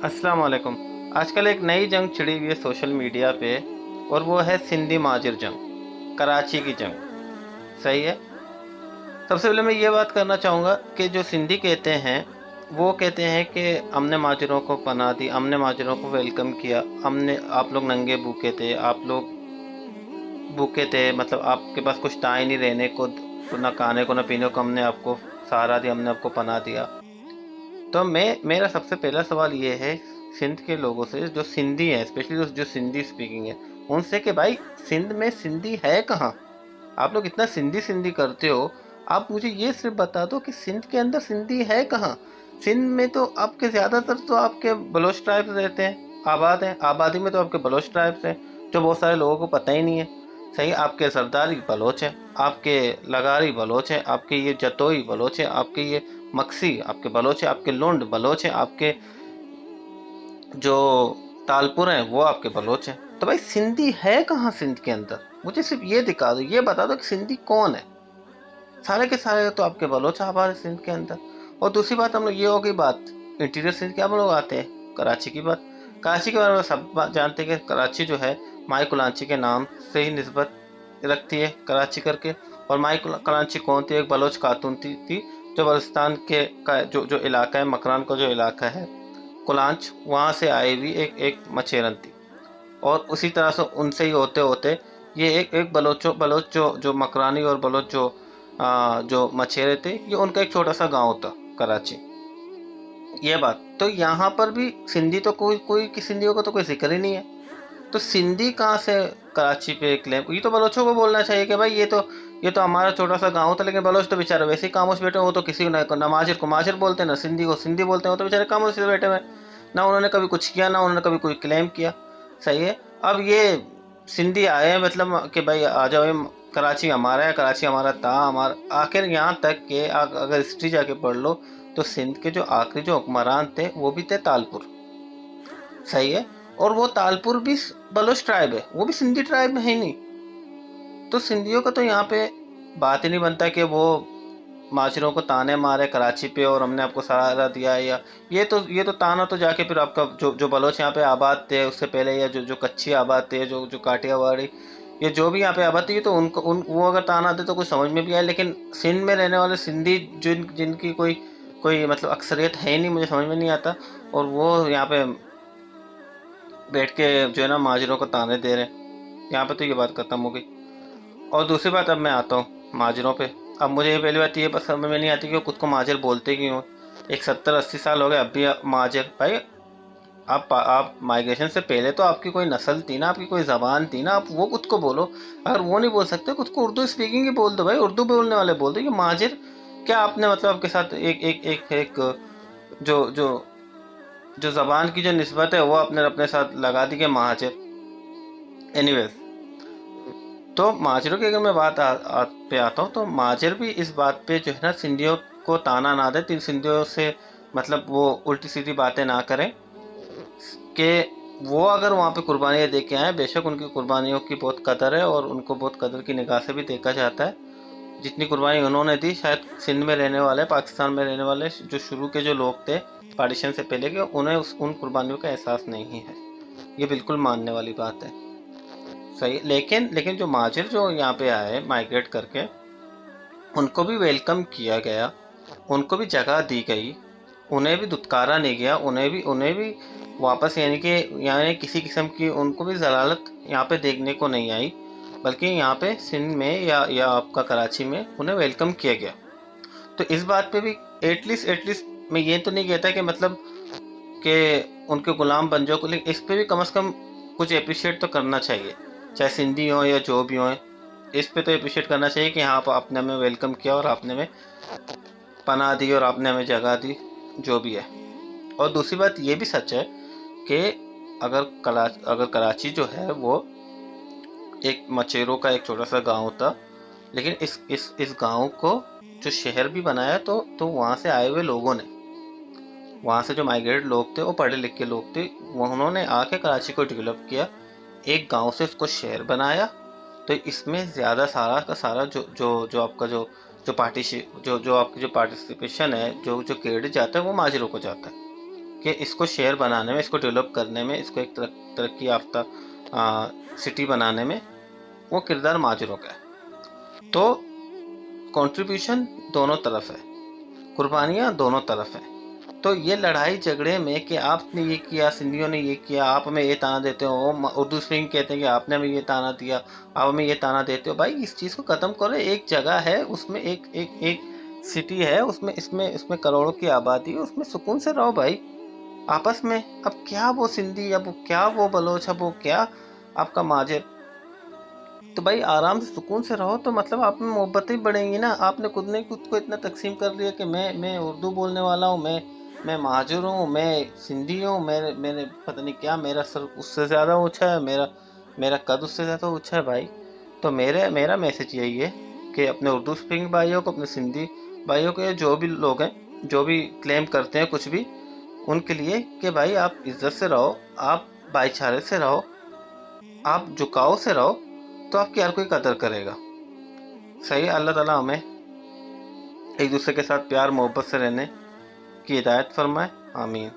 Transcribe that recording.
अस्सलाम वालेकुम। आजकल एक नई जंग छिड़ी हुई है सोशल मीडिया पे, और वो है सिंधी माजिर जंग, कराची की जंग। सही है। सबसे पहले मैं ये बात करना चाहूँगा कि जो सिंधी कहते हैं, वो कहते हैं कि हमने माजिरों को पनाह दी, हमने माजिरों को वेलकम किया, हमने आप लोग नंगे भूखे थे, आप लोग भूखे थे, मतलब आपके पास कुछ था ही नहीं रहने को, ना खाने को ना पीने को, हमने आपको सहारा दिया, हमने आपको पनाह दिया। तो मेरा सबसे पहला सवाल ये है सिंध के लोगों से, जो सिंधी हैं, स्पेशली जो सिंधी स्पीकिंग है, उनसे कि भाई सिंध में सिंधी है कहाँ? आप लोग इतना सिंधी सिंधी करते हो, आप मुझे ये सिर्फ बता दो कि सिंध के अंदर सिंधी है कहाँ? सिंध में तो आपके ज़्यादातर तो आपके बलोच ट्राइब्स रहते हैं, आबाद हैं, आबादी में तो आपके बलोच ट्राइब्स हैं, जो बहुत सारे लोगों को पता ही नहीं है। सही, आपके सरदारी बलोच हैं, आपके लगारी बलोच हैं, आपके ये जतोई बलोच हैं, आपके ये मक्सी आपके बलोच हैं, आपके लुंड बलोच हैं, आपके जो तालपुर हैं वो आपके बलोच हैं। तो भाई सिंधी है कहाँ सिंध के अंदर? मुझे सिर्फ ये दिखा दो, ये बता दो कि सिंधी कौन है। सारे के सारे तो आपके बलोच आबाद है सिंध के अंदर। और दूसरी बात, हम लोग ये हो गई बात इंटीरियर सिंध की। हम लोग आते हैं कराची की बात। कराची के बारे में सब जानते हैं कि कराची जो है माई कुलांची के नाम से ही निस्बत रखती है कराची करके। और माई कुलांची कौन थी? एक बलोच खातून थी जो बलुचिस्तान के का जो इलाका है, मकरान का जो इलाका है, कुलांच, वहाँ से आई हुई एक मछेरन थी। और उसी तरह से उनसे ही होते होते ये एक बलोच जो मकरानी और बलोच जो मछेरे थे, ये उनका एक छोटा सा गांव था कराची। ये बात तो यहाँ पर भी सिंधी तो कोई कि सिंधियों का तो कोई जिक्र ही नहीं है। तो सिंधी कहाँ से कराची पे क्लेम? ये तो बलोचों को बोलना चाहिए कि भाई ये तो हमारा छोटा सा गांव था, लेकिन बलोच तो बेचारे वैसे ही खामोश बैठे, वो तो किसी को माजिर को माजिर बोलते हैं, ना सिंधी को सिंधी बोलते हैं, वो तो बेचारे खामोश से बैठे हुए, ना उन्होंने कभी कुछ किया, ना उन्होंने कभी कोई क्लेम किया। सही है। अब ये सिंधी आए हैं मतलब कि भाई आ जाओ, कराची हमारा है, कराची हमारा था, हमारा आखिर यहाँ तक के अगर हिस्ट्री जाके पढ़ लो तो सिंध के जो आखिरी जो हुक्मरान थे वो भी थे तालपुर। सही है। और वो तालपुर भी बलोच ट्राइब है, वो भी सिंधी ट्राइब में है ही नहीं। तो सिंधियों का तो यहाँ पे बात ही नहीं बनता कि वो माशरों को ताने मारे कराची पे और हमने आपको सहारा दिया है। या ये तो ताना तो जाके फिर आपका जो बलोच यहाँ पे आबाद थे उससे पहले, या जो जो कच्ची आबाद थे, जो जो काठियावाड़ी, ये जो भी यहाँ पे आबाद थी, तो उनको वो अगर ताना दे तो कुछ समझ में भी आए। लेकिन सिंध में रहने वाले सिंधी जिनकी कोई कोई मतलब अक्सरियत है ही नहीं, मुझे समझ में नहीं आता। और वो यहाँ पे बैठ के जो है ना माजरों को ताने दे रहे हैं। यहाँ पे तो ये बात खत्म हो गई। और दूसरी बात, अब मैं आता हूँ माजरों पे। अब मुझे ये पहली बात ये बस समझ में नहीं आती कि वो खुद को माजर बोलते क्यों। एक 70-80 साल हो गए, अब भी माजर भाई। आप माइग्रेशन से पहले तो आपकी कोई नस्ल थी ना, आपकी कोई ज़बान थी ना, आप वो खुद को बोलो। अगर वो नहीं बोल सकते, खुद को उर्दू स्पीकिंग ही बोल दो भाई, उर्दू बोलने वाले बोल दो। ये माजिर क्या आपने मतलब आपके साथ एक एक एक एक जो जो जो ज़बान की जो निस्बत है वो आपने अपने साथ लगा दी कि महाजिर। एनीवेज, तो माजरों की अगर मैं बात पे आता हूँ, तो माजर भी इस बात पे जो है ना सिंधियों को ताना ना दे, तीन सिंधियों से मतलब वो उल्टी सीधी बातें ना करें कि वो अगर वहाँ पे कुर्बानियाँ दे के आए, बेशक उनकी कुर्बानियों की बहुत कदर है और उनको बहुत कदर की निगाह से भी देखा जाता है। जितनी कुर्बानी उन्होंने दी, शायद सिंध में रहने वाले, पाकिस्तान में रहने वाले जो शुरू के जो लोग थे पार्टीशन से पहले के, उन्हें उन कुर्बानियों का एहसास नहीं है। ये बिल्कुल मानने वाली बात है। सही। लेकिन लेकिन जो माजिर जो यहाँ पे आए माइग्रेट करके, उनको भी वेलकम किया गया, उनको भी जगह दी गई, उन्हें भी दुत्कारा नहीं गया, उन्हें भी वापस यानी किसी किस्म की उनको भी ज़लालत यहाँ पे देखने को नहीं आई, बल्कि यहाँ पे सिंध में या आपका कराची में उन्हें वेलकम किया गया। तो इस बात पे भी एटलीस्ट मैं ये तो नहीं कहता कि मतलब कि उनके गुलाम बन जाओ, लेकिन इस पे भी कम से कम कुछ अप्रिशिएट तो करना चाहिए, चाहे सिंधी हो या जो भी हो। इस पे तो अप्रिशिएट करना चाहिए कि हाँ आपने हमें वेलकम किया और आपने हमें पनाह दी और आपने हमें जगह दी, जो भी है। और दूसरी बात ये भी सच है कि अगर कराची जो है वो एक मचेरों का एक छोटा सा गांव था, लेकिन इस गांव को जो शहर भी बनाया तो वहाँ से आए हुए लोगों ने, वहाँ से जो माइग्रेट लोग थे, वो पढ़े लिखे लोग थे, उन्होंने आके कराची को डेवलप किया, एक गांव से उसको शहर बनाया। तो इसमें ज़्यादा सारा का सारा जो आपका जो आपकी जो पार्टिसिपेशन है, जो क्रेडिट जाता है वो माजरों को जाता है। कि इसको शहर बनाने में, इसको डेवलप करने में, इसको एक तरक्की याफ्ता सिटी बनाने में वो किरदार माजरों का है। तो कंट्रीब्यूशन दोनों तरफ है, कुर्बानियाँ दोनों तरफ है। तो ये लड़ाई झगड़े में कि आपने ये किया, सिंधियों ने ये किया, आप हमें ये ताना देते हो, उर्दू स्पीकिंग कहते हैं कि आपने हमें ये ताना दिया, आप हमें ये ताना देते हो। भाई इस चीज़ को ख़त्म करो। एक जगह है, उसमें एक सिटी है, उसमें इसमें इसमें करोड़ों की आबादी है, उसमें सुकून से रहो भाई आपस में। अब क्या वो सिंधी, अब क्या वो बलोच, अब वो क्या आपका माजिर। तो भाई आराम से सुकून से रहो, तो मतलब आप में मोहब्बतें बढ़ेंगी ना। आपने खुद को इतना तकसीम कर लिया कि मैं उर्दू बोलने वाला हूँ, मैं महाजुर हूँ, मैं सिंधी हूँ, मैंने पता नहीं क्या, मेरा सर उससे ज़्यादा ऊंचा है, मेरा कद उससे ज़्यादा ऊंचा है भाई। तो मेरा मैसेज यही है कि अपने उर्दू स्पीकिंग भाइयों को, अपने सिंधी भाइयों को, जो भी लोग हैं जो भी क्लेम करते हैं कुछ भी, उनके लिए कि भाई आप इज्जत से रहो, आप भाईचारे से रहो, आप झुकाव से रहो, तो आपकी हर कोई कदर करेगा। सही है। अल्लाह ताला हमें एक दूसरे के साथ प्यार मोहब्बत से रहने की हिदायत फरमाए। आमीन।